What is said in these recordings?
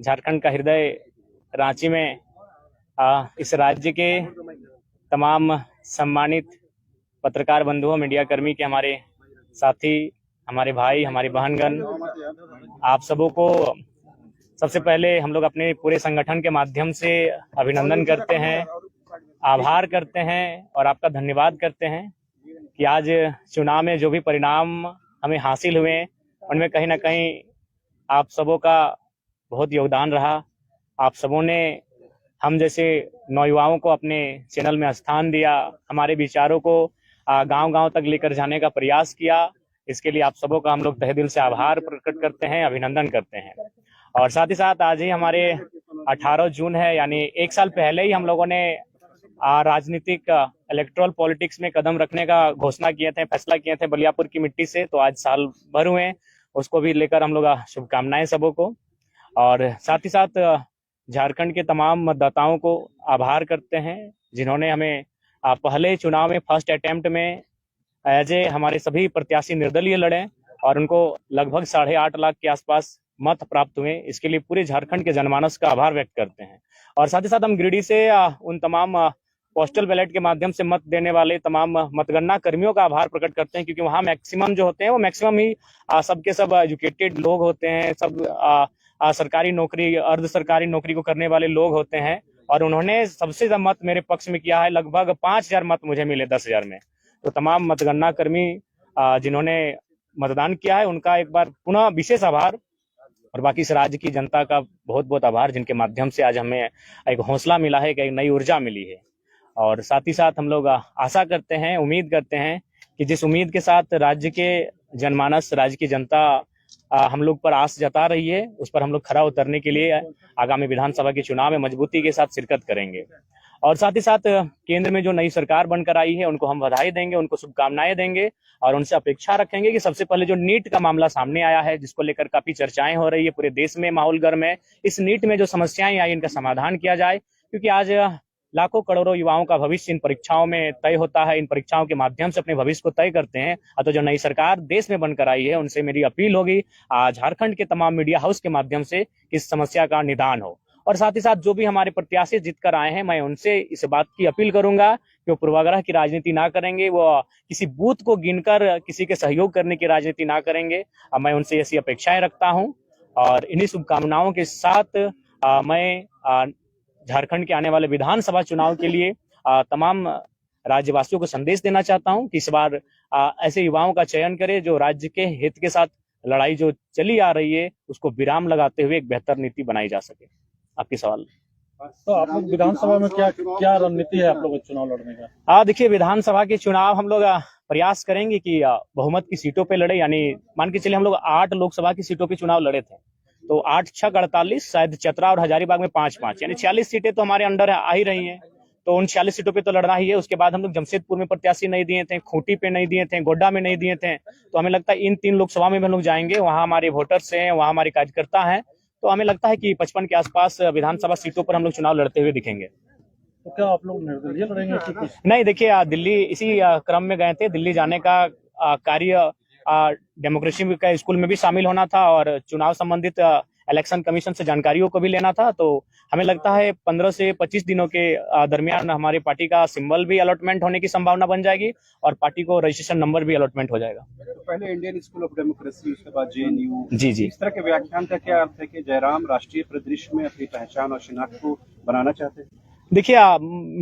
झारखंड का हृदय रांची में इस राज्य के तमाम सम्मानित पत्रकार बंधुओं, मीडिया कर्मी के हमारे साथी, हमारे भाई, हमारी बहनगण, आप सबों को सबसे पहले हम लोग अपने पूरे संगठन के माध्यम से अभिनंदन करते हैं, आभार करते हैं और आपका धन्यवाद करते हैं कि आज चुनाव में जो भी परिणाम हमें हासिल हुए उनमें कहीं ना कहीं आप सबों का बहुत योगदान रहा। आप सबों ने हम जैसे नौयुवाओं को अपने चैनल में स्थान दिया, हमारे विचारों को गांव-गांव तक लेकर जाने का प्रयास किया। इसके लिए आप सबों का हम लोग तहे दिल से आभार प्रकट करते हैं, अभिनंदन करते हैं। और साथ ही साथ आज ही हमारे 18 जून है, यानी एक साल पहले ही हम लोगों ने राजनीतिक इलेक्ट्रल पॉलिटिक्स में कदम रखने का घोषणा किए थे, फैसला किए थे बलियापुर की मिट्टी से। तो आज साल भर हुए, उसको भी लेकर हम लोग शुभकामनाएं सबों को। और साथ ही साथ झारखंड के तमाम मतदाताओं को आभार करते हैं जिन्होंने हमें पहले चुनाव में फर्स्ट अटेम्प्ट में एज ए हमारे सभी प्रत्याशी निर्दलीय लड़े और उनको लगभग 8.5 लाख के आसपास मत प्राप्त हुए। इसके लिए पूरे झारखंड के जनमानस का आभार व्यक्त करते हैं। और साथ ही साथ हम गिरिडीह से उन तमाम पोस्टल बैलेट के माध्यम से मत देने वाले तमाम मतगणना कर्मियों का आभार प्रकट करते हैं, क्योंकि वहाँ मैक्सिमम जो होते हैं वो मैक्सिमम ही सबके सब एजुकेटेड लोग होते हैं, सब सरकारी नौकरी, अर्ध सरकारी नौकरी को करने वाले लोग होते हैं। और उन्होंने सबसे ज्यादा मत मेरे पक्ष में किया है, लगभग 5,000 मत मुझे मिले 10,000 में। तो तमाम मतगणना कर्मी जिन्होंने मतदान किया है उनका एक बार पुनः विशेष आभार, और बाकी इस राज्य की जनता का बहुत बहुत आभार, जिनके माध्यम से आज हमें एक हौसला मिला है, एक नई ऊर्जा मिली है। और साथ ही साथ हम लोग आशा करते हैं, उम्मीद करते हैं कि जिस उम्मीद के साथ राज्य के जनमानस, राज्य की जनता हम लोग पर आस जता रही है, उस पर हम लोग खरा उतरने के लिए आगामी विधानसभा के चुनाव में मजबूती के साथ शिरकत करेंगे। और साथ ही साथ केंद्र में जो नई सरकार बनकर आई है उनको हम बधाई देंगे, उनको शुभकामनाएं देंगे और उनसे अपेक्षा रखेंगे कि सबसे पहले जो नीट का मामला सामने आया है, जिसको लेकर काफी चर्चाएं हो रही है, पूरे देश में माहौल गर्म है, इस नीट में जो समस्याएं आई इनका समाधान किया जाए। क्योंकि आज लाखों करोड़ों युवाओं का भविष्य इन परीक्षाओं में तय होता है, इन परीक्षाओं के माध्यम से अपने भविष्य को तय करते हैं। तो जो नई सरकार देश में बनकर आई है उनसे मेरी अपील होगी झारखंड के तमाम मीडिया हाउस के माध्यम से इस समस्या का निदान हो। और साथ ही साथ जो भी हमारे प्रत्याशी जीत कर आए हैं, मैं उनसे इस बात की अपील करूंगा कि वो पूर्वाग्रह की राजनीति ना करेंगे, वो किसी बूथ को गिनकर किसी के सहयोग करने की राजनीति ना करेंगे। मैं उनसे ऐसी अपेक्षाएं रखता हूं और इन्हीं शुभकामनाओं के साथ मैं झारखंड के आने वाले विधानसभा चुनाव के लिए तमाम राज्यवासियों को संदेश देना चाहता हूं कि इस बार ऐसे युवाओं का चयन करें जो राज्य के हित के साथ लड़ाई जो चली आ रही है उसको विराम लगाते हुए एक बेहतर नीति बनाई जा सके। आपके सवाल। तो आप लोग विधानसभा में क्या रणनीति है आप लोगों को चुनाव लड़ने का? देखिए, विधानसभा के चुनाव हम लोग प्रयास करेंगे कि बहुमत की सीटों पे लड़े। यानी मान के चलिए हम लोग 8 लोकसभा की सीटों पे चुनाव लड़े थे, तो 8 × 6 = 48, शायद चतरा और हजारीबाग में 5-5, यानी 46 सीटें तो हमारे अंडर आ ही रही हैं। तो उन 46 सीटों पे तो लड़ना ही है। उसके बाद हम लोग जमशेदपुर में प्रत्याशी नहीं दिए थे, खूंटी पे नहीं दिए थे, गोड्डा में नहीं दिए थे। तो हमें लगता है इन 3 लोकसभा में हम लोग जाएंगे, वहाँ हमारे वोटर्स हैं, वहाँ हमारे कार्यकर्ता हैं। तो हमें लगता है कि 55 के आसपास विधानसभा सीटों पर हम लोग चुनाव लड़ते हुए दिखेंगे। तो क्या आप लोग निर्दलीय लड़ेंगे कि कुछ? नहीं, देखिए, दिल्ली इसी क्रम में गए थे। दिल्ली जाने का कार्य डेमोक्रेसी का स्कूल में भी शामिल होना था और चुनाव संबंधित इलेक्शन कमीशन से जानकारियों को भी लेना था। तो हमें लगता है 15 से 25 दिनों के दरमियान हमारी पार्टी का सिंबल भी अलॉटमेंट होने की संभावना बन जाएगी और पार्टी को रजिस्ट्रेशन नंबर भी अलॉटमेंट हो जाएगा। तो पहले इंडियन स्कूल ऑफ डेमोक्रेसी, उसके बाद जेएनयू। जी। इस तरह के व्याख्यान का क्या अर्थ है कि जयराम राष्ट्रीय परिदृश्य में अपनी पहचान और शिनाख्त को बनाना चाहते हैं? देखिए,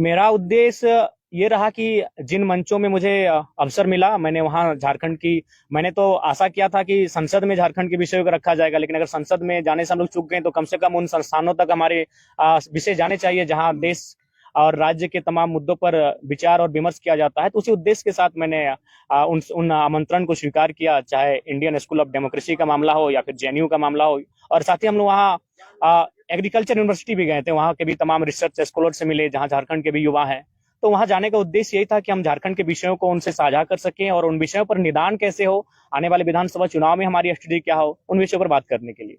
मेरा उद्देश्य ये रहा कि जिन मंचों में मुझे अवसर मिला, मैंने वहां झारखंड की, मैंने तो आशा किया था कि संसद में झारखंड के विषयों को रखा जाएगा, लेकिन अगर संसद में जाने से हम लोग चूक गए तो कम से कम उन संस्थानों तक हमारे विषय जाने चाहिए जहां देश और राज्य के तमाम मुद्दों पर विचार और विमर्श किया जाता है। तो उसी उद्देश्य के साथ मैंने उन आमंत्रण को स्वीकार किया, चाहे इंडियन स्कूल ऑफ डेमोक्रेसी का मामला हो या फिर जेएनयू का मामला हो। और साथ ही हम लोग वहाँ एग्रीकल्चर यूनिवर्सिटी भी गए थे, वहाँ के भी तमाम रिसर्च स्कॉलर से मिले जहाँ झारखंड के भी युवा हैं। तो वहां जाने का उद्देश्य यही था कि हम झारखंड के विषयों को उनसे साझा कर सकें और उन विषयों पर निदान कैसे हो, आने वाले विधानसभा चुनाव में हमारी स्थिति क्या हो, उन विषयों पर बात करने के लिए।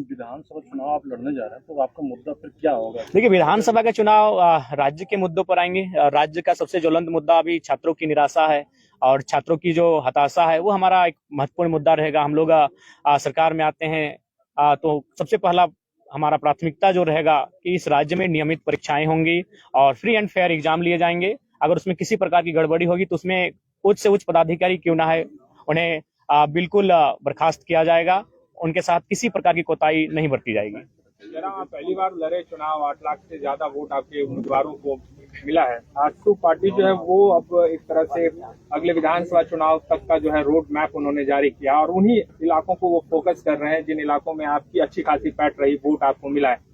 विधानसभा चुनाव आप लड़ने जा रहे हैं, तो आपका मुद्दा फिर क्या होगा? देखिए, विधानसभा का चुनाव राज्य के मुद्दों पर आएंगे। राज्य का सबसे ज्वलंत मुद्दा अभी छात्रों की निराशा है और छात्रों की जो हताशा है वो हमारा एक महत्वपूर्ण मुद्दा रहेगा। हम लोग सरकार में आते हैं तो सबसे पहला हमारा प्राथमिकता जो रहेगा कि इस राज्य में नियमित परीक्षाएं होंगी और फ्री एंड फेयर एग्जाम लिए जाएंगे। अगर उसमें किसी प्रकार की गड़बड़ी होगी तो उसमें उच्च से उच्च पदाधिकारी क्यों ना है, उन्हें बिल्कुल बर्खास्त किया जाएगा। उनके साथ किसी प्रकार की कोताही नहीं बरती जाएगी। जरा आप पहली बार लड़े चुनाव, 8 लाख से ज्यादा वोट आपके उम्मीदवारों को मिला है। आजसू पार्टी जो है वो अब एक तरह से अगले विधानसभा चुनाव तक का जो है रोड मैप उन्होंने जारी किया और उन्हीं इलाकों को वो फोकस कर रहे हैं जिन इलाकों में आपकी अच्छी खासी पैठ रही, वोट आपको मिला है।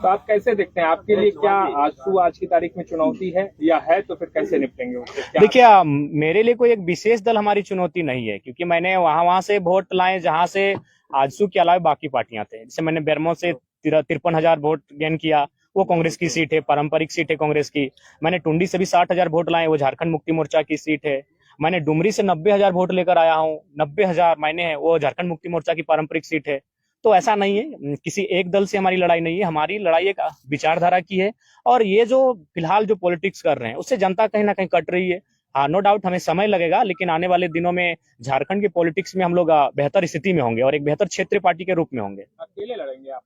तो आप कैसे देखते हैं, आपके लिए क्या आजसू आज की तारीख में चुनौती है या है, तो फिर कैसे निपटेंगे उससे? देखिए, मेरे लिए कोई एक विशेष दल हमारी चुनौती नहीं है, क्योंकि मैंने वहां से वोट लाए जहां से आजसू के अलावा बाकी पार्टियां थे। जैसे मैंने बेरमो से 53,000 वोट गेन किया, वो कांग्रेस की सीट है, पारंपरिक सीट है कांग्रेस की। मैंने टुंडी से भी 60,000 वोट लाए, वो झारखंड मुक्ति मोर्चा की सीट है। मैंने डुमरी से 90,000 वोट लेकर आया हूँ, 90,000 मैंने है, वो झारखंड मुक्ति मोर्चा की पारंपरिक सीट है। तो ऐसा नहीं है, किसी एक दल से हमारी लड़ाई नहीं है, हमारी लड़ाई एक विचारधारा की है। और ये जो फिलहाल जो पॉलिटिक्स कर रहे हैं उससे जनता कहीं ना कहीं कट रही है। हाँ, नो डाउट हमें समय लगेगा, लेकिन आने वाले दिनों में झारखंड के पॉलिटिक्स में हम लोग बेहतर स्थिति में होंगे और एक बेहतर क्षेत्रीय पार्टी के रूप में होंगे। अकेले लड़ेंगे आप?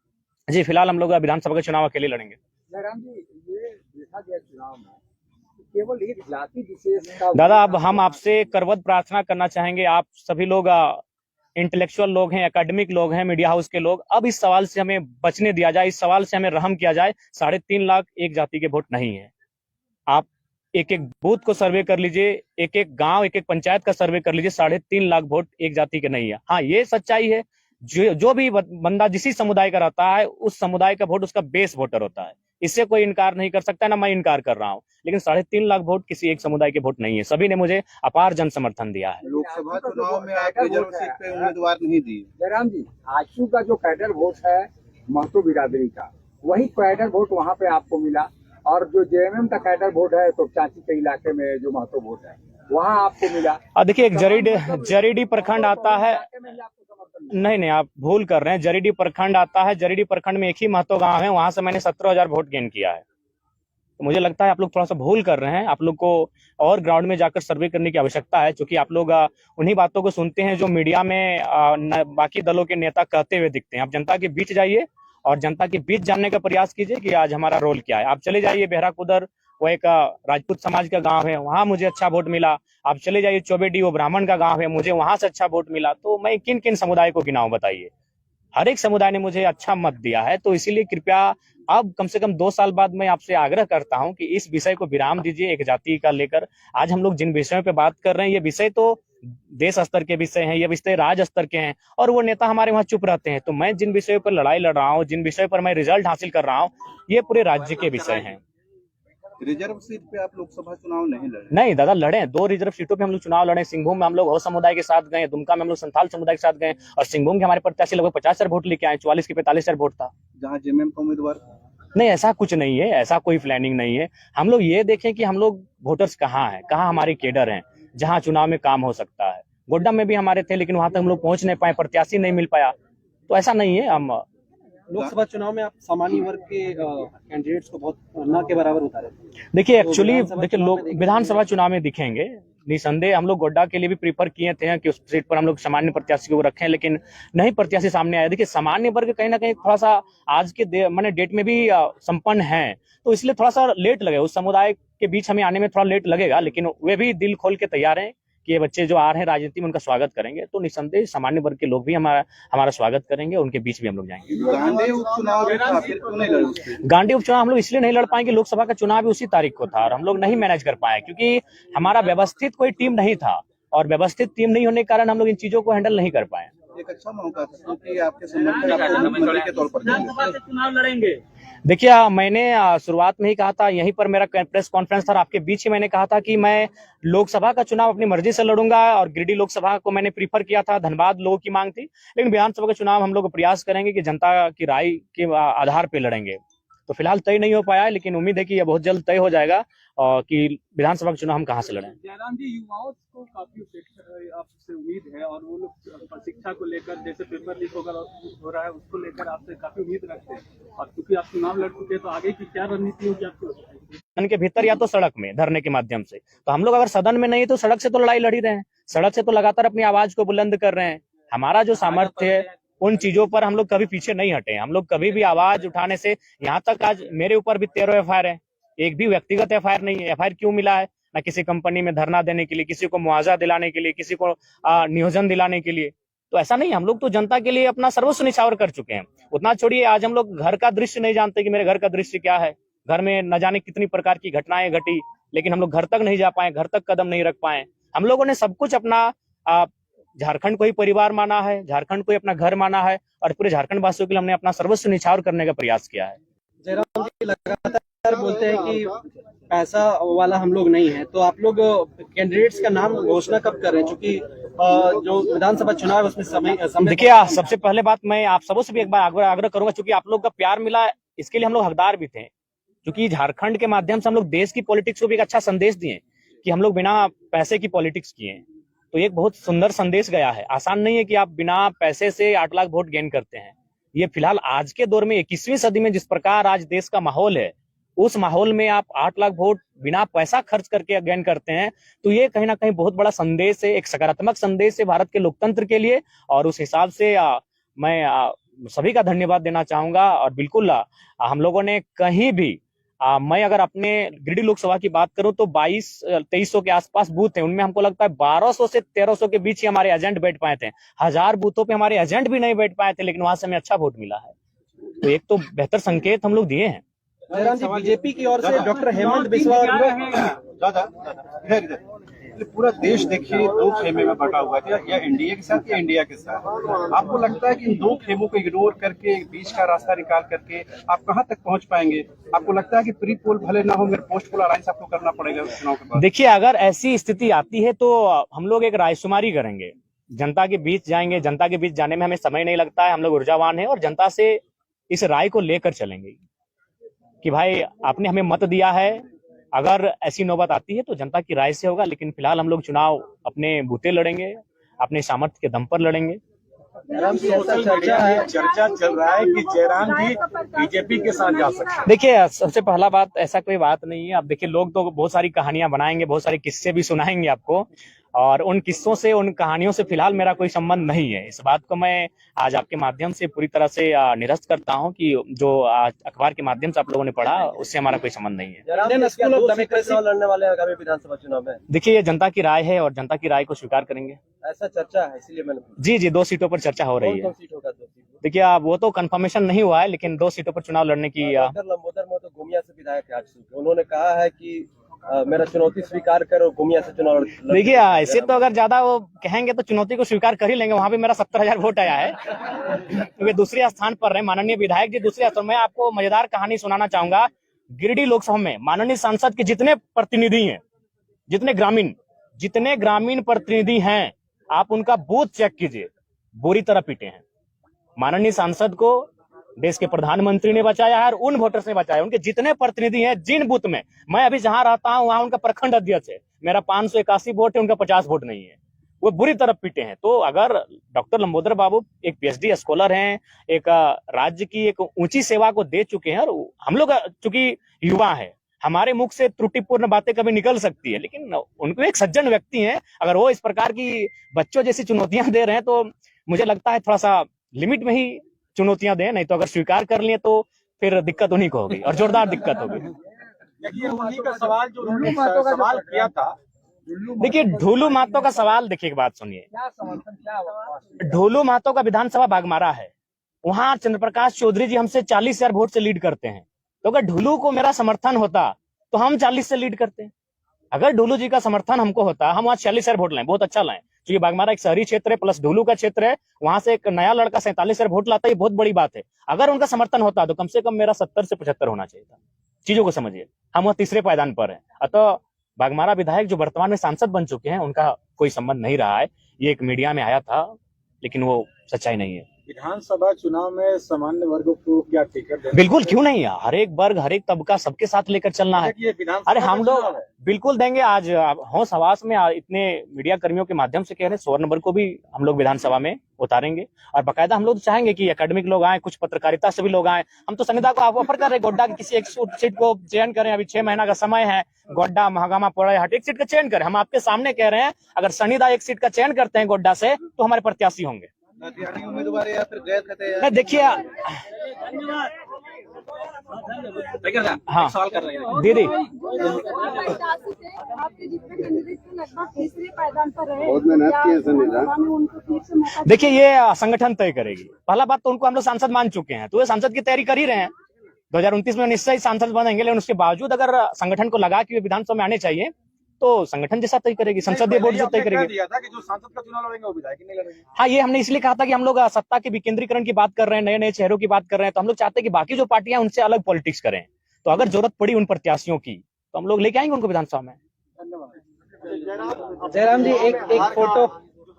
जी, फिलहाल हम लोग विधानसभा के चुनाव अकेले लड़ेंगे। जयराम जी, ये देखा गया चुनाव में केवल एक जाति विशेष का दादा, अब हम आपसे करवत प्रार्थना करना चाहेंगे। आप सभी लोग इंटेलेक्चुअल लोग हैं, एकेडमिक लोग हैं, मीडिया हाउस के लोग, अब इस सवाल से हमें बचने दिया जाए, इस सवाल से हमें रहम किया जाए। 3.5 लाख एक जाति के वोट नहीं है। आप एक एक बूथ को सर्वे कर लीजिए, एक एक गांव, एक एक पंचायत का सर्वे कर लीजिए, 3.5 लाख वोट एक जाति के नहीं है। हाँ, ये सच्चाई है, जो भी बंदा जिस समुदाय का रहता है उस समुदाय का वोट उसका बेस वोटर होता है। इससे कोई इनकार नहीं कर सकता, ना मैं इनकार कर रहा हूँ। लेकिन 3.5 लाख वोट किसी एक समुदाय के वोट नहीं है। सभी ने मुझे अपार जन समर्थन दिया है। लोकसभा चुनाव में आप रिजर्व सीट पे उम्मीदवार नहीं दिए। जयराम जी, आजसू का जो कैडर वोट है महतो बिरादरी का, वही कैडर वोट वहाँ पे आपको मिला। और जो जेएमएम का कैडर वोट है तो चाची के इलाके में जो महतो वोट है वहाँ आपको मिला। देखिए, एक जरीडी प्रखंड आता है। नहीं, आप भूल कर रहे हैं। जरीडी प्रखंड आता है, जरीडी प्रखंड में एक ही महतो गांव है, वहां से मैंने 17,000 वोट गेन किया है। तो मुझे लगता है आप लोग थोड़ा सा भूल कर रहे हैं। आप लोग को और ग्राउंड में जाकर सर्वे करने की आवश्यकता है, क्योंकि आप लोग उन्हीं बातों को सुनते हैं जो मीडिया में बाकी दलों के नेता कहते हुए दिखते हैं। आप जनता के बीच जाइए और जनता के बीच जानने का प्रयास कीजिए कि आज हमारा रोल क्या है। आप चले जाइए बेहराकुदर, वो एक राजपूत समाज का गांव है, वहां मुझे अच्छा वोट मिला। आप चले जाइए चौबेडी, वो ब्राह्मण का गांव है, मुझे वहां से अच्छा वोट मिला। तो मैं किन किन समुदाय को गिनाऊं, बताइए। हर एक समुदाय ने मुझे अच्छा मत दिया है। तो इसीलिए कृपया अब कम से कम 2 साल बाद मैं आपसे आग्रह करता हूं कि इस विषय को विराम दीजिए, एक जाति का लेकर। आज हम लोग जिन विषयों पे बात कर रहे हैं, ये विषय तो देश स्तर के विषय हैं, ये विषय राज्य स्तर के हैं, और वो नेता हमारे वहां चुप रहते हैं। तो मैं जिन विषयों पर लड़ाई लड़ रहा हूँ, जिन विषयों पर मैं रिजल्ट हासिल कर रहा हूँ, ये पूरे राज्य के विषय हैं। रिजर्व सीट पे आप लोकसभा चुनाव नहीं लड़े? नहीं दादा, लड़े। 2 रिजर्व सीटों पे हम लोग चुनाव लड़े। सिंहभूम में हम लोग हो समुदाय के साथ गए, दुमका में हम लोग संथाल समुदाय के साथ गए, और सिंहभूम के हमारे प्रत्याशी लगभग 50,000 वोट लेके आए। 44 के 45,000 वोट था। जहाँ जेएमएम का उम्मीदवार नहीं, ऐसा कुछ नहीं है, ऐसा कोई प्लानिंग नहीं है। हम लोग ये देखें कि हम लोग वोटर्स कहाँ हैं, कहाँ हमारे केडर हैं, जहाँ चुनाव में काम हो सकता है। गोड्डा में भी हमारे थे, लेकिन वहां तक हम लोग पहुंच नहीं पाए, प्रत्याशी नहीं मिल पाया। तो ऐसा नहीं है। हम लोकसभा चुनाव में आप सामान्य वर्ग के कैंडिडेट्स को बहुत न के बराबर उतारे। देखिए, एक्चुअली देखिए, लोग विधानसभा चुनाव में दिखेंगे निसंदेह। हम लोग गोड्डा के लिए भी प्रीफर किए थे कि उस सीट पर हम लोग सामान्य प्रत्याशी को रखें, लेकिन नहीं प्रत्याशी सामने आया। देखिए, सामान्य वर्ग कहीं ना कहीं थोड़ा सा आज के मैंने डेट में भी संपन्न है, तो इसलिए थोड़ा सा लेट लगे। उस समुदाय के बीच हमें आने में थोड़ा लेट लगेगा, लेकिन वे भी दिल खोल के तैयार हैं कि ये बच्चे जो आ रहे हैं राजनीति में, उनका स्वागत करेंगे। तो निसंदेह सामान्य वर्ग के लोग भी हमारा स्वागत करेंगे, उनके बीच भी हम लोग जाएंगे। गांधी उपचुनाव भी था, फिर क्यों नहीं लड़े उस पे? गांधी उपचुनाव हम लोग इसलिए नहीं लड़ पाएंगे, लोकसभा का चुनाव भी उसी तारीख को था और हम लोग नहीं मैनेज कर पाए, क्योंकि हमारा व्यवस्थित कोई टीम नहीं था, और व्यवस्थित टीम नहीं होने के कारण हम लोग इन चीजों को हैंडल नहीं कर पाए। एक अच्छा मौका था, क्योंकि आपके समर्थक आपको मुख्यमंत्री के तौर पर चुनाव लड़ेंगे। देखिए, मैंने शुरुआत में ही कहा था, यहीं पर मेरा प्रेस कॉन्फ्रेंस था, आपके बीच ही मैंने कहा था कि मैं लोकसभा का चुनाव अपनी मर्जी से लड़ूंगा, और गिरिडीह लोकसभा को मैंने प्रीफर किया था। धनबाद लोगों की मांग थी। लेकिन विधानसभा का चुनाव हम लोग प्रयास करेंगे कि जनता की राय के आधार पर लड़ेंगे। तो फिलहाल तय नहीं हो पाया है, लेकिन उम्मीद है कि यह बहुत जल्द तय हो जाएगा कि विधानसभा का चुनाव हम कहां से लड़ें। जयराम जी, युवाओं को काफी आपसे उम्मीद है, और वो लोग शिक्षा को लेकर, जैसे पेपर लीक हो रहा है, उसको लेकर आपसे काफी उम्मीद रखते हैं। और क्योंकि आप चुनाव लड़ चुके हैं, तो आगे की क्या रणनीति होगी आपकी? सदन के भीतर या तो सड़क में धरने के माध्यम से। तो हम लोग अगर सदन में नहीं तो सड़क से तो लड़ाई लड़ ही रहे हैं। सड़क से तो लगातार अपनी आवाज को बुलंद कर रहे हैं। हमारा जो सामर्थ्य है, उन चीजों पर हम लोग कभी पीछे नहीं हटे हैं। हम लोग कभी भी आवाज उठाने से, यहाँ तक आज मेरे ऊपर भी 13 एफआईआर है, एक भी व्यक्तिगत एफआईआर नहीं है। एफआईआर क्यों मिला है? ना किसी कंपनी में धरना देने के लिए, किसी को मुआवजा दिलाने के लिए, किसी को नियोजन दिलाने के लिए। तो ऐसा नहीं, हम लोग तो जनता के लिए अपना सर्वस्व निछावर कर चुके हैं। उतना छोड़िए, आज हम लोग घर का दृश्य नहीं जानते कि मेरे घर का दृश्य क्या है। घर में न जाने कितनी प्रकार की घटनाएं घटी, लेकिन हम लोग घर तक नहीं जा पाए, घर तक कदम नहीं रख पाए। हम लोगों ने सब कुछ अपना झारखंड को ही परिवार माना है, झारखंड को ही अपना घर माना है, और पूरे झारखंड वासियों के लिए हमने अपना सर्वस्व निछावर करने का प्रयास किया है। जयराम जी लगातार बोलते हैं कि पैसा वाला हम लोग नहीं है, तो आप लोग कैंडिडेट्स का नाम घोषणा कब कर रहे हैं? क्योंकि जो विधानसभा चुनाव है उसमें समय देखिए, सबसे पहले बात मैं आप सबों से भी एक बार आग्रह करूंगा, क्योंकि आप लोग का प्यार मिला, इसके लिए हम लोग हकदार भी थे। क्योंकि झारखंड के माध्यम से हम लोग देश की पॉलिटिक्स को भी एक अच्छा संदेश दिए कि हम लोग बिना पैसे की पॉलिटिक्स किए, तो एक बहुत सुंदर संदेश गया है। आसान नहीं है कि आप बिना पैसे से 8 लाख वोट गेन करते हैं। ये फिलहाल आज के दौर में 21वीं सदी में जिस प्रकार आज देश का माहौल है, उस माहौल में आप 8 लाख वोट बिना पैसा खर्च करके गेन करते हैं, तो ये कहीं ना कहीं बहुत बड़ा संदेश है, एक सकारात्मक संदेश है भारत के लोकतंत्र के लिए। और उस हिसाब से मैं सभी का धन्यवाद देना चाहूंगा। और बिल्कुल हम लोगों ने कहीं भी मैं अगर अपने गिरिडीह लोकसभा की बात करूं तो 2200-2300 के आसपास बूथ हैं, उनमें हमको लगता है 1200 से 1300 के बीच ही हमारे एजेंट बैठ पाए थे। 1000 बूथों पे हमारे एजेंट भी नहीं बैठ पाए थे, लेकिन वहां से हमें अच्छा वोट मिला है। तो एक तो बेहतर संकेत हम लोग दिए हैं। जयराम जी, बीजेपी की ओर से डॉक्टर हेमंत बिस्वा पूरा देश देखिए 2 खेमे में बटा हुआ है, या एनडीए के साथ या इंडिया के साथ। आपको लगता है कि इन 2 खेमों को इग्नोर करके बीच का रास्ता निकाल करके आप कहां तक पहुंच पाएंगे? आपको लगता है कि प्री पोल भले ना हो मगर पोस्ट पोल अलायंस आपको करना पड़ेगा चुनाव के बाद? देखिए, अगर ऐसी स्थिति आती है तो हम लोग एक रायशुमारी करेंगे, जनता के बीच जाएंगे। जनता के बीच जाने में हमें समय नहीं लगता है, हम लोग ऊर्जावान हैं, और जनता से इस राय को लेकर चलेंगे कि भाई आपने हमें मत दिया है। अगर ऐसी नौबत आती है तो जनता की राय से होगा, लेकिन फिलहाल हम लोग चुनाव अपने बूते लड़ेंगे, अपने सामर्थ्य के दम पर लड़ेंगे। चर्चा चल रहा है कि जयराम जी बीजेपी के साथ जा सकते हैं। देखिए, सबसे पहला बात, ऐसा कोई बात नहीं है। अब देखिए, लोग तो बहुत सारी कहानियां बनाएंगे, बहुत सारे किस्से भी सुनाएंगे आपको, और उन किस्सों से, उन कहानियों से फिलहाल मेरा कोई संबंध नहीं है। इस बात को मैं आज आपके माध्यम से पूरी तरह से निरस्त करता हूं कि जो अखबार के माध्यम से आप लोगों ने पढ़ा, उससे हमारा कोई संबंध नहीं है। लड़ने वाले आगामी विधानसभा चुनाव में देखिए, ये जनता की राय है और जनता की राय को स्वीकार करेंगे। ऐसा चर्चा है, इसलिए मैंने जी 2 सीटों पर चर्चा हो रही है। सीट होगा? 2 सीट। देखिए, वो तो कंफर्मेशन नहीं हुआ है, लेकिन 2 सीटों पर चुनाव लड़ने की लंबोदर महतो गोमिया से विधायक है, उन्होंने कहा है कि मेरा चुनौती स्वीकार कर और गोमिया से चुनाव। देखिए, ऐसे तो अगर ज्यादा वो कहेंगे तो चुनौती को स्वीकार कर ही लेंगे। वहां भी मेरा 70,000 वोट आया है। वे दूसरे स्थान पर रहे, माननीय विधायक जी दूसरे स्थान। मैं आपको मजेदार कहानी सुनाना चाहूंगा। गिरिडीह लोकसभा में माननीय सांसद के जितने प्रतिनिधि हैं, जितने ग्रामीण प्रतिनिधि हैं, आप उनका बूथ चेक कीजिए, बुरी तरह पीटे हैं। माननीय सांसद को देश के प्रधानमंत्री ने बचाया है और उन वोटर्स ने बचाया। उनके जितने प्रतिनिधि हैं, जिन बूथ में मैं अभी जहां रहता हूं, वहां उनका प्रखंड अध्यक्ष है, मेरा 581 वोट है, उनका 50 वोट नहीं है। वो बुरी तरह पीटे हैं। तो अगर डॉक्टर लंबोदर बाबू एक पीएचडी स्कॉलर हैं, एक राज्य की एक ऊंची सेवा को दे चुके हैं, और हम लोग चूंकि युवा है, हमारे मुख से त्रुटिपूर्ण बातें कभी निकल सकती है, लेकिन उनको एक सज्जन व्यक्ति हैं। अगर वो इस प्रकार की बच्चों जैसी चुनौतियां दे रहे हैं, तो मुझे लगता है थोड़ा सा लिमिट में ही चुनौतियां दें, नहीं तो अगर स्वीकार कर लिए तो फिर दिक्कत उन्हीं को होगी, और जोरदार दिक्कत होगी। देखिए, उन्हीं का सवाल जो सवाल किया था, देखिए, ढोलू महतो का सवाल, देखिए एक बात सुनिए। ढोलू महतो का विधानसभा बागमारा है, वहां चंद्रप्रकाश चौधरी जी हमसे 40,000 वोट से लीड करते हैं। तो अगर ढोलू को मेरा समर्थन होता तो हम 40 से लीड करते हैं। अगर ढोलू जी का समर्थन हमको होता, हम वहां 40,000 वोट लाएं, बहुत अच्छा लाएं। क्योंकि बागमारा एक शहरी क्षेत्र है, प्लस ढोलू का क्षेत्र है, वहां से एक नया लड़का 47,000 वोट लाता है, ये बहुत बड़ी बात है। अगर उनका समर्थन होता तो कम से कम मेरा 70 से 75 होना चाहिए था। चीजों को समझिए, हम वह तीसरे पायदान पर है। अतः बागमारा विधायक जो वर्तमान में सांसद बन चुके हैं, उनका कोई संबंध नहीं रहा है। ये एक मीडिया में आया था, लेकिन वो सच्चाई नहीं है। विधानसभा चुनाव में सामान्य वर्ग को क्या टिकट? बिल्कुल, क्यों नहीं है। हर एक वर्ग, हर एक तबका, सबके साथ लेकर चलना है। अरे हम लोग बिल्कुल देंगे। आज होश हवास में इतने मीडिया कर्मियों के माध्यम से कह रहे हैं, स्वर्ण वर्ग को भी हम लोग विधानसभा में उतारेंगे। और बाकायदा हम लोग चाहेंगे कि एकेडमिक लोग आए, कुछ पत्रकारिता से भी लोग आए। हम तो संविदा को ऑफर कर रहे हैं, गोड्डा की किसी एक सीट को चयन करें। अभी 6 महीना का समय है, गोड्डा, महागामा, पोड़ाहाट, एक सीट का चयन करें। हम आपके सामने कह रहे हैं, अगर सनिदा एक सीट का चयन करते हैं गोड्डा से, तो हमारे प्रत्याशी होंगे। उम्मीदवार या फिर गैर कहते हैं? नहीं, देखिए, हाँ सवाल कर रहे हैं दीदी, आपके जितने कैंडिडेट थे लगभग तीसरे पायदान पर रहे। बहुत मेहनत की है संविधान। उनको फिर से मौका देखिए ये संगठन तय करेगी। पहला बात तो उनको हम लोग सांसद मान चुके हैं, तो ये सांसद की तैयारी कर ही रहे हैं। 2029 में निश्चय ही सांसद बनेंगे, लेकिन उसके बावजूद अगर संगठन को लगा कि वे विधानसभा में आने चाहिए तो संगठन जैसा तय करेगी, संसदीय बोर्ड जो तय करेगी। दिया था कि जो सांसद का चुनाव लड़ेंगे वो विधायक नहीं लड़ेंगे। हाँ, ये हमने इसलिए कहा था कि हम लोग सत्ता के विकेंद्रीकरण की बात कर रहे हैं, नए नए चेहरों की बात कर रहे हैं, तो हम लोग चाहते हैं कि बाकी जो पार्टियां उनसे अलग पॉलिटिक्स करें। तो अगर जरूरत पड़ी उन प्रत्याशियों की तो हम लोग लेके आएंगे उनको विधानसभा में। जयराम जी, एक photo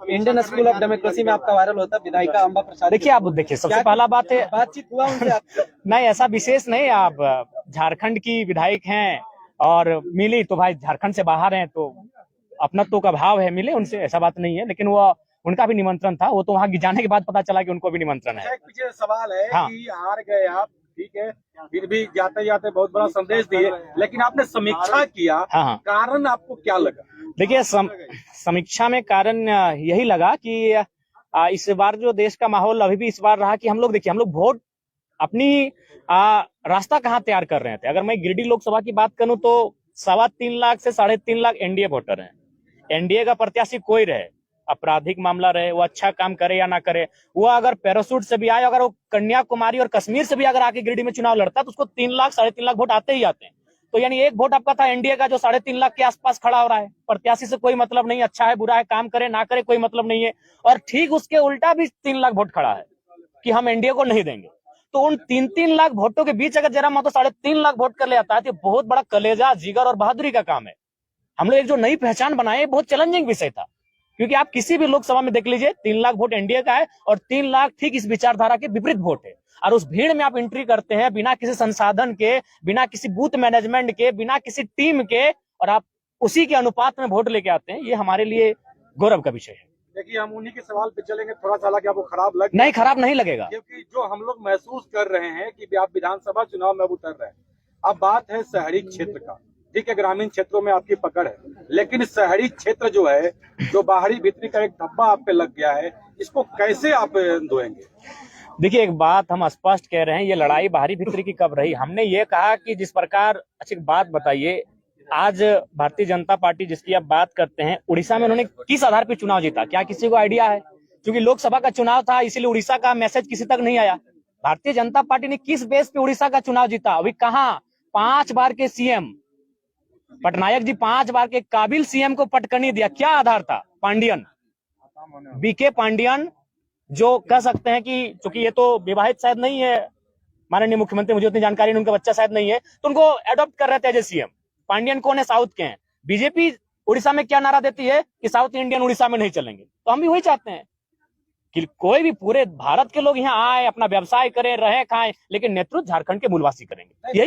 Indian school of democracy में आपका वायरल होता है, विधायिका अंबा प्रसाद। देखिए, आप देखिए, सबसे पहला बात है, बातचीत हुआ उनसे आपका? नहीं, ऐसा विशेष नहीं। आप झारखंड की विधायक हैं और मिली तो भाई झारखंड से बाहर हैं तो अपनत्व का भाव है, मिले उनसे, ऐसा बात नहीं है। लेकिन वो उनका भी निमंत्रण था, वो तो वहां जाने के बाद पता चला कि उनको भी निमंत्रण है। एक पीछे सवाल है हाँ। कि हार गए आप, ठीक है, फिर भी जाते जाते बहुत बड़ा संदेश दिए, लेकिन आपने समीक्षा किया, हाँ। कारण आपको क्या लगा? देखिए, समीक्षा में कारण यही लगा कि इस बार जो देश का माहौल अभी भी इस बार रहा कि हम लोग, देखिए, हम लोग वोट अपनी रास्ता कहाँ तैयार कर रहे थे। अगर मैं गिरिडीह लोकसभा की बात करूं तो 3.25 लाख से 3.5 लाख एनडीए वोटर हैं। एनडीए का प्रत्याशी कोई रहे, आपराधिक मामला रहे, वो अच्छा काम करे या ना करे, वो अगर पैराशूट से भी आए, अगर वो कन्याकुमारी और कश्मीर से भी अगर आके गिरिडीह में चुनाव लड़ता तो उसको 3 लाख 3.5 लाख वोट आते ही आते हैं। तो यानी एक वोट आपका था एनडीए का जो 3.5 लाख के आसपास खड़ा हो रहा है। प्रत्याशी से कोई मतलब नहीं, अच्छा है बुरा है, काम करे ना करे कोई मतलब नहीं है। और ठीक उसके उल्टा भी 3 लाख वोट खड़ा है कि हम एनडीए को नहीं देंगे। तो उन 3-3 लाख वोटों के बीच अगर जयराम महतो 3.5 लाख वोट कर ले आता है तो बहुत बड़ा कलेजा, जिगर और बहादुरी का काम है। हम लोग एक जो नई पहचान बनाए, बहुत चैलेंजिंग विषय था, क्योंकि आप किसी भी लोकसभा में देख लीजिए 3 लाख वोट एनडीए का है और 3 लाख ठीक इस विचारधारा के विपरीत वोट है। और उस भीड़ में आप एंट्री करते हैं बिना किसी संसाधन के, बिना किसी बूथ मैनेजमेंट के, बिना किसी टीम के, और आप उसी के अनुपात में वोट लेके आते हैं। ये हमारे लिए गौरव का विषय है। देखिए, हम उन्हीं के सवाल पे चलेंगे। थोड़ा सा हालांकि आपको खराब लग नहीं, खराब नहीं लगेगा, क्योंकि जो हम लोग महसूस कर रहे हैं कि आप विधानसभा चुनाव में उतर रहे हैं। अब बात है शहरी क्षेत्र का, ठीक है, ग्रामीण क्षेत्रों में आपकी पकड़ है, लेकिन शहरी क्षेत्र जो है, जो बाहरी भीतरी का एक धब्बा आप पे लग गया है, इसको कैसे आप धोएंगे? देखिए, एक बात हम स्पष्ट कह रहे हैं, ये लड़ाई बाहरी भीतरी की कब रही। हमने ये कहा कि जिस प्रकार, अच्छी बात बताइए, आज भारतीय जनता पार्टी जिसकी आप बात करते हैं, उड़ीसा में उन्होंने किस आधार पर चुनाव जीता, क्या किसी को आइडिया है? क्योंकि लोकसभा का चुनाव था, इसीलिए उड़ीसा का मैसेज किसी तक नहीं आया। भारतीय जनता पार्टी ने किस बेस पे उड़ीसा का चुनाव जीता? अभी कहाँ 5 बार के सीएम पटनायक जी 5 बार के काबिल सीएम को पटकनी दिया, क्या आधार था? पांडियन, बीके पांडियन, जो कह सकते हैं कि चूंकि ये तो विवाहित शायद नहीं है माननीय मुख्यमंत्री, मुझे उतनी जानकारी नहीं, उनका बच्चा शायद नहीं है, तो उनको एडॉप्ट कर रहे थे एज सीएम। पांडियन कौन है? साउथ के हैं। बीजेपी उड़ीसा में क्या नारा देती है कि साउथ इंडियन उड़ीसा में नहीं चलेंगे, तो हम भी वही चाहते हैं कि कोई भी पूरे भारत के लोग यहाँ आए, अपना व्यवसाय करें, रहे, खाएं, लेकिन नेतृत्व झारखंड के मूलवासी करेंगे।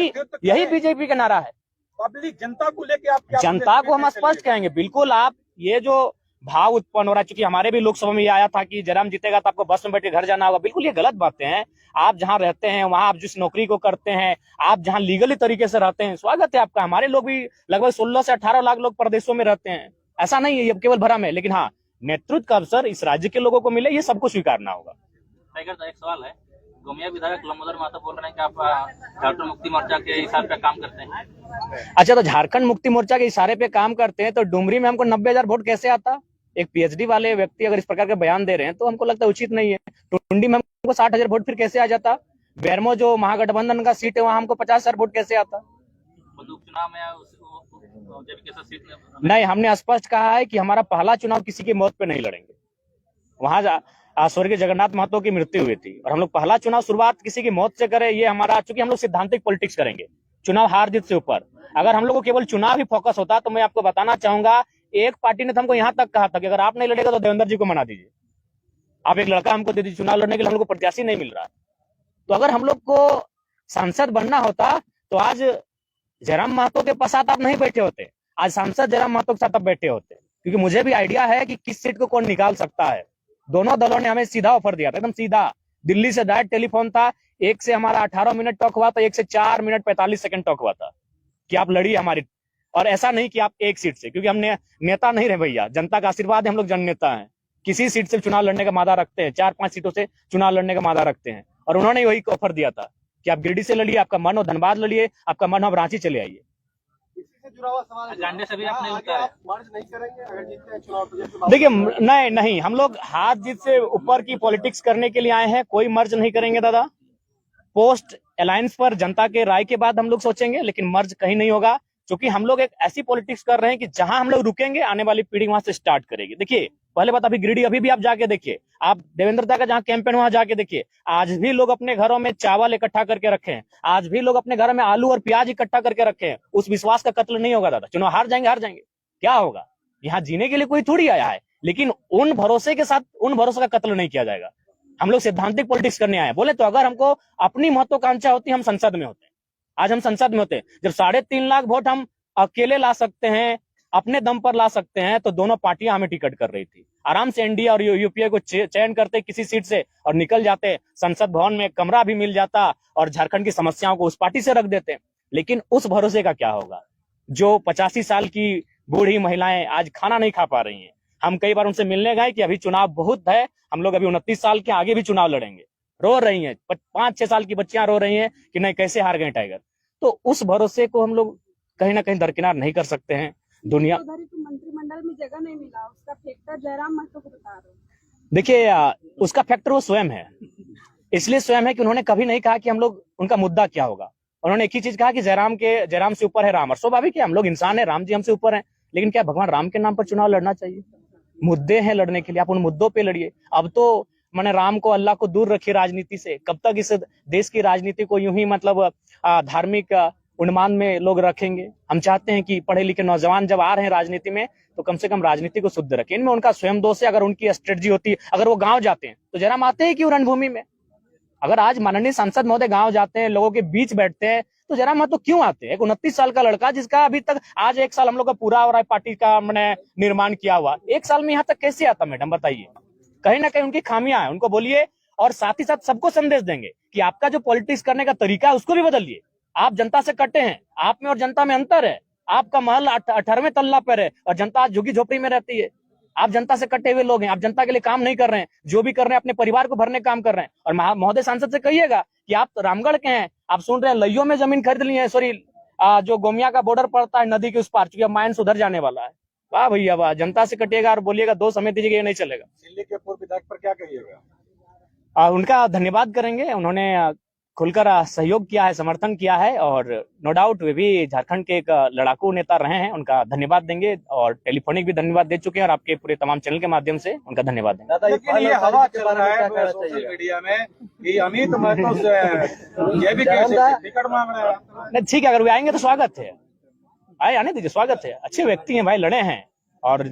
यही बीजेपी का नारा है। पब्लिक जनता को लेके आप क्या, जनता को हम स्पष्ट कहेंगे, बिल्कुल। आप ये जो भाव उत्पन्न हो रहा है, क्योंकि हमारे भी लोकसभा में ये आया था कि जयराम जीतेगा तो आपको बस में बैठ के घर जाना होगा, बिल्कुल ये गलत बातें हैं। आप जहां रहते हैं, वहां आप जिस नौकरी को करते हैं, आप जहां लीगली तरीके से रहते हैं, स्वागत है आपका। हमारे लोग भी लगभग 16 से 18 लाख लोग प्रदेशों में रहते हैं, ऐसा नहीं है ये केवल भरम है। लेकिन हाँ, नेतृत्व का अवसर इस राज्य के लोगों को मिले, ये सबको स्वीकारना होगा। टाइगर, एक सवाल है, गोमिया विधायक लंबोदर महतो बोल रहे हैं कि आप झारखंड मुक्ति मोर्चा के इशारे पे काम करते हैं। अच्छा, तो झारखंड मुक्ति मोर्चा के इशारे पे काम करते हैं तो डुमरी में हमको 90,000 वोट कैसे आता? एक पीएचडी वाले व्यक्ति अगर इस प्रकार के बयान दे रहे हैं तो हमको लगता है उचित नहीं है। टुंडी में हमको 60,000 वोट फिर कैसे आ जाता? बेरमो जो महागठबंधन का सीट है वहां हमको 50,000 वोट कैसे आता? उपचुनाव में सीट नहीं, हमने स्पष्ट कहा है कि हमारा पहला चुनाव किसी की मौत पे नहीं लड़ेंगे। वहां स्वर्गीय जगन्नाथ महतो की मृत्यु हुई थी और हम लोग पहला चुनाव शुरुआत किसी की मौत से करें, ये हमारा, चूंकि हम लोग सिद्धांतिक पॉलिटिक्स करेंगे, चुनाव हार जीत से ऊपर। अगर हम लोग को केवल चुनाव ही फोकस होता तो मैं आपको बताना चाहूंगा, एक पार्टी ने तो हमको यहाँ तक कहा था कि अगर आप नहीं लड़ेगा तो देवेंद्र जी को मना दीजिए, आप एक लड़का हमको दे दीजिए चुनाव लड़ने के लिए, हम लोग को प्रत्याशी नहीं मिल रहा। तो अगर हम लोग को सांसद बनना होता तो आज जयराम महतो के पश्चात आप नहीं बैठे होते, आज सांसद जयराम महतो के साथ आप बैठे होते, क्योंकि मुझे भी आइडिया है कि किस सीट को कौन निकाल सकता है। दोनों दलों ने हमें सीधा ऑफर दिया था, एकदम सीधा, दिल्ली से डायरेक्ट टेलीफोन था, एक से हमारा 18 मिनट टॉक हुआ था, एक से 4 मिनट 45 सेकंड टॉक हुआ था कि आप लड़िए हमारी। और ऐसा नहीं कि आप एक सीट से, क्योंकि हमने नेता नहीं रहे भैया, जनता का आशीर्वाद है, हम लोग जननेता हैं, किसी सीट से चुनाव लड़ने का मादा रखते हैं, 4-5 सीटों से चुनाव लड़ने का मादा रखते हैं। और उन्होंने वही ऑफर दिया था कि आप गिरिडीह से लड़िए, आपका मन हो धनबाद लड़िए, आपका मन हो आप रांची चले आइए। एजेंडे से भी आपने उतारा। देखिए नहीं, हम लोग हाथ जीत से ऊपर की पॉलिटिक्स करने के लिए आए हैं, कोई मर्ज नहीं करेंगे दादा। पोस्ट अलायंस पर जनता के राय के बाद हम लोग सोचेंगे, लेकिन मर्ज कहीं नहीं होगा, क्योंकि हम लोग एक ऐसी पॉलिटिक्स कर रहे हैं कि जहां हम लोग रुकेंगे आने वाली पीढ़ी वहां से स्टार्ट करेगी। देखिए पहले बात, अभी गिरिडीह अभी भी आप जाके देखिए, आप देवेंद्र दा का जहां कैंपेन वहां जाके देखिए, आज भी लोग अपने घरों में चावल इकट्ठा करके रखे हैं, आज भी लोग अपने घर में आलू और प्याज इकट्ठा करके रखे हैं। उस विश्वास का कत्ल नहीं होगा दादा। चुनाव हार जाएंगे, क्या होगा? यहाँ जीने के लिए कोई थोड़ी आया है, लेकिन उन भरोसे के साथ उन भरोसे का कत्ल नहीं किया जाएगा। हम लोग सैद्धांतिक पॉलिटिक्स करने आए हैं। बोले तो अगर हमको अपनी महत्वाकांक्षा होती, हम संसद में होते। आज हम संसद में होते। जब 3.5 लाख वोट हम अकेले ला सकते हैं, अपने दम पर ला सकते हैं, तो दोनों पार्टियां हमें टिकट कर रही थी। आराम से एनडीए और यूपीए को चयन करते किसी सीट से और निकल जाते, संसद भवन में कमरा भी मिल जाता और झारखंड की समस्याओं को उस पार्टी से रख देते। लेकिन उस भरोसे का क्या होगा? जो 85 साल की बूढ़ी महिलाएं आज खाना नहीं खा पा रही हैं। हम कई बार उनसे मिलने गए कि अभी चुनाव बहुत है, हम लोग अभी 29 साल के आगे भी चुनाव लड़ेंगे। रो रही हैं, 5-6 साल की बच्चियां रो रही हैं कि नहीं कैसे हार गए टाइगर। तो उस भरोसे को हम लोग कहीं ना कहीं दरकिनार नहीं कर सकते हैं। दुनिया मंत्रिमंडल में जगह नहीं मिला, उसका फैक्टर जयराम महतो को बता रहे हैं। देखिए उसका फैक्टर वो स्वयं है, इसलिए स्वयं है कि उन्होंने कभी नहीं कहा कि हम लोग उनका मुद्दा क्या होगा। उन्होंने एक ही चीज कहा कि जयराम से ऊपर है राम। और स्वाभाविक है, हम लोग इंसान है, राम जी हमसे ऊपर हैं, लेकिन क्या भगवान राम के नाम पर चुनाव लड़ना चाहिए? मुद्दे हैं लड़ने के लिए, आप उन मुद्दों पे लड़िए। अब तो मैंने राम को अल्लाह को दूर रखिए राजनीति से। कब तक इस देश की राजनीति को यूं ही मतलब धार्मिक उन्माद में लोग रखेंगे? हम चाहते हैं कि पढ़े लिखे नौजवान जब आ रहे हैं राजनीति में, तो कम से कम राजनीति को शुद्ध रखें। इनमें उनका स्वयं दोष है। अगर उनकी स्ट्रेटजी होती, अगर वो गांव जाते हैं तो जयराम आते हैं क्यों रणभूमि में? अगर आज माननीय सांसद महोदय गांव जाते हैं, लोगों के बीच बैठते हैं, तो जयराम महतो क्यों आते हैं? एक 29 साल का लड़का जिसका अभी तक आज 1 साल हम लोग का पूरा हो रहा है पार्टी का मैंने निर्माण किया हुआ, 1 साल में यहाँ तक कैसे आता मैडम बताइए? कहीं ना कहीं उनकी खामियां हैं, उनको बोलिए। और साथ ही साथ सबको संदेश देंगे कि आपका जो पॉलिटिक्स करने का तरीका है उसको भी बदलिए। आप जनता से कटे हैं, आप में और जनता में अंतर है। आपका महल 18वें तल्ला पर है और जनता आज झुग्गी झोपड़ी में रहती है। आप जनता से कटे हुए लोग हैं, आप जनता के लिए काम नहीं कर रहे हैं। जो भी कर रहे हैं अपने परिवार को भरने काम कर रहे हैं। और महोदय सांसद से कहिएगा कि आप तो रामगढ़ के हैं, आप सुन रहे हैं लइयों में जमीन खरीद ली है, सॉरी जो गोमिया का बॉर्डर पड़ता है नदी के उस पार, चूंकि माइन सुधर जाने वाला है। वाह भैया वाह, जनता से कटिएगा और बोलिएगा 2 समय दीजिएगा, ये नहीं चलेगा। दिल्ली के पूर्व विधायक पर क्या कहिएगा? उनका धन्यवाद करेंगे, उन्होंने खुलकर सहयोग किया है, समर्थन किया है, और नो डाउट वे भी झारखंड के एक लड़ाकू नेता रहे हैं। उनका धन्यवाद देंगे और टेलीफोनिक भी धन्यवाद दे चुके हैं, और आपके पूरे तमाम चैनल के माध्यम से उनका धन्यवाद देंगे। लेकिन ये हवा चल रहा है सोशल मीडिया में कि अमित महतो से ये भी टिकट मांग रहे हैं। नहीं ठीक है, अगर वे आएंगे तो स्वागत है, आने दीजिए, स्वागत है। अच्छे व्यक्ति हैं भाई, लड़े हैं। और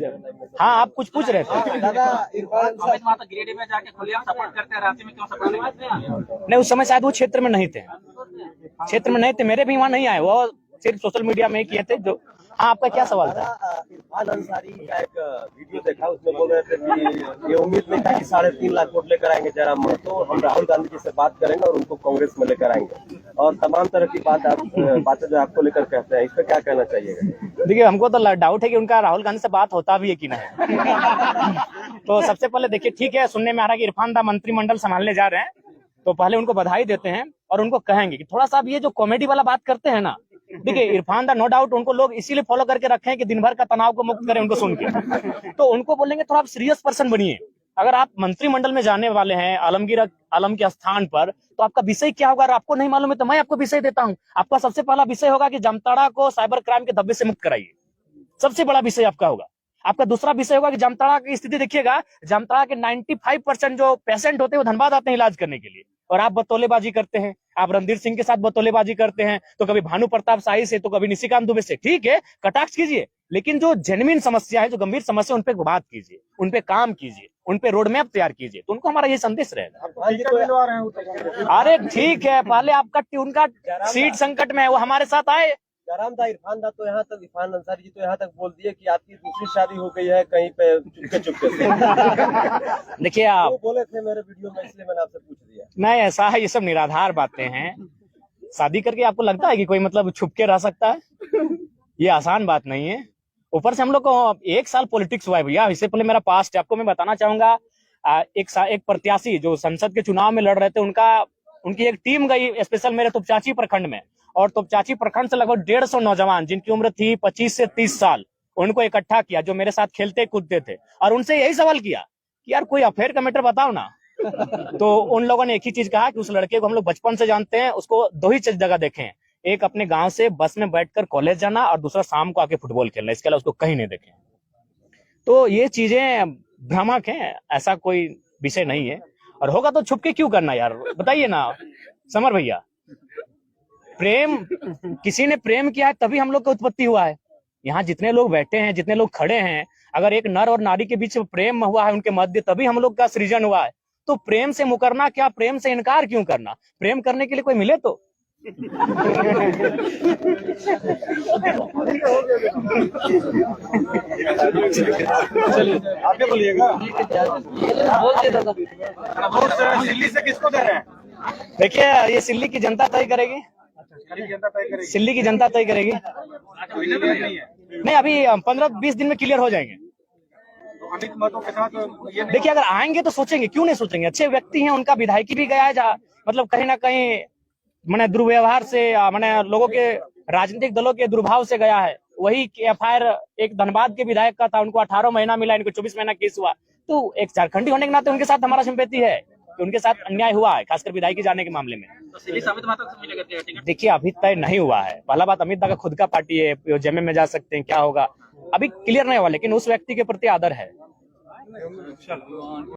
हाँ, आप कुछ पूछ रहे थे दादा। इरफान अमित महतो गिरिडीह में जाके खुलेआम सपोर्ट करते हैं, रांची में क्यों सपोर्ट नहीं करते हैं? नहीं, उस समय शायद वो क्षेत्र में नहीं थे, मेरे भी वहाँ नहीं आए, वो सिर्फ सोशल मीडिया में ही किए थे। जो हाँ, आपका क्या सवाल था? इरफान अंसारी का एक वीडियो देखा, उसमें बोल रहे थे कि ये उम्मीद नहीं था कि 3.5 लाख वोट लेकर आएंगे जयराम महतो, हम राहुल गांधी जी से बात करेंगे और उनको कांग्रेस में लेकर आएंगे, और तमाम तरह की बातें जो आपको लेकर कहते हैं, इस पर क्या कहना चाहिएगा? देखिए, हमको तो डाउट है कि उनका राहुल गांधी से बात होता भी है कि नहीं। तो सबसे पहले देखिए, ठीक है, सुनने में आ रहा है कि इरफान दा मंत्रिमंडल संभालने जा रहे हैं, तो पहले उनको बधाई देते हैं और उनको कहेंगे कि थोड़ा सा अब ये जो कॉमेडी वाला बात करते हैं ना, देखिए इरफान दा नो डाउट उनको लोग इसीलिए फॉलो करके रखे हैं कि दिन भर का तनाव को मुक्त करें उनको सुन के। तो उनको बोलेंगे थोड़ा आप सीरियस पर्सन बनिए। अगर आप मंत्रिमंडल में जाने वाले हैं आलम के स्थान पर, तो आपका विषय क्या होगा? अगर आपको नहीं मालूम है तो मैं आपको विषय देता हूं। आपका सबसे पहला विषय होगा कि जामताड़ा को साइबर क्राइम के धब्बे से मुक्त कराइए, सबसे बड़ा विषय आपका होगा। आपका दूसरा विषय होगा कि जामताड़ा की स्थिति देखिएगा, जामताड़ा के 95% जो पेशेंट होते हैं वो धनबाद आते हैं इलाज करने के लिए, और आप बतौलेबाजी करते हैं। आप रणधीर सिंह के साथ बतौलेबाजी करते हैं, तो कभी भानु प्रताप शाही से, तो कभी निशिकांत दुबे से। ठीक है, कटाक्ष कीजिए, लेकिन जो जेन्युइन समस्या है, जो गंभीर समस्या, उन पे बात कीजिए, उन पे काम कीजिए, उन पे रोड मैप तैयार कीजिए। तो उनको हमारा ये संदेश रहेगा। अरे ठीक है, पहले आपका उनका सीट संकट में है, वो हमारे साथ आए। जयराम दा, इरफान दा तो यहाँ तक, इरफान अंसारी जी तो यहाँ तक बोल दिए कि आपकी दूसरी शादी हो गई है कहीं पे चुपके से। देखिए, आप बोले थे मेरे वीडियो में, इसलिए मैंने आपसे पूछ दिया। नहीं, ऐसा है, ये सब निराधार बातें हैं। शादी करके आपको लगता है कि कोई मतलब छुप के रह सकता है? ये आसान बात नहीं है। ऊपर से हम लोग को 1 साल पॉलिटिक्स हुआ है भैया। इससे पहले मेरा पास्ट है, आपको मैं बताना चाहूंगा। एक प्रत्याशी जो संसद के चुनाव में लड़ रहे थे, उनकी एक टीम गई स्पेशल मेरे तुपचाची प्रखंड में, और तुपचाची प्रखंड से लगभग 150 नौजवान जिनकी उम्र थी 25 से 30 साल, उनको इकट्ठा किया, जो मेरे साथ खेलते कूदते थे, और उनसे यही सवाल किया कि यार कोई अफेयर का मैटर बताओ ना। तो उन लोगों ने एक ही चीज कहा कि उस लड़के को हम लोग बचपन से जानते हैं, उसको 2 ही जगह देखे हैं, एक अपने गांव से बस में बैठकर कॉलेज जाना, और दूसरा शाम को आके फुटबॉल खेलना, इसके अलावा उसको कहीं नहीं देखे। तो ये चीजें भ्रामक हैं, ऐसा कोई विषय नहीं है, और होगा तो छुप के क्यों करना यार, बताइए ना समर भैया। प्रेम, किसी ने प्रेम किया है तभी हम लोग का उत्पत्ति हुआ है। यहाँ जितने लोग बैठे हैं, जितने लोग खड़े हैं, अगर एक नर और नारी के बीच प्रेम हुआ है उनके मध्य, तभी हम लोग का सृजन हुआ है। तो प्रेम से मुकरना क्या, प्रेम से इनकार क्यों करना? प्रेम करने के लिए कोई मिले तो। आगे बोलिएगा। दिल्ली से किसको दे रहे हैं? देखिए ये सिल्ली की जनता तय करेगी, सिल्ली की जनता तय करेगी। नहीं, अभी 15-20 दिन में क्लियर हो जाएंगे। अमित मतों के साथ ये देखिए अगर आएंगे तो सोचेंगे, क्यों नहीं सोचेंगे? अच्छे व्यक्ति हैं, उनका विधायकी भी गया है, जहाँ मतलब कहीं ना कहीं मैंने दुर्व्यवहार से, मैंने लोगों के राजनीतिक दलों के दुर्भाव से गया है। वही एफआईआर एक धनबाद के विधायक का था, उनको 18 महीना मिला, इनको 24 महीना केस हुआ। तो एक झारखंडी होने के नाते उनके साथ हमारा सिंपैथी है कि उनके साथ अन्याय हुआ है, खासकर विधायकी जाने के मामले में। तो अमित माता से मिलेगा टिकट? देखिए अभी तय नहीं हुआ है। पहला बात, अमित दा का खुद का पार्टी है, जेएमए में जा सकते हैं, क्या होगा अभी क्लियर नहीं हुआ, लेकिन उस व्यक्ति के प्रति आदर है।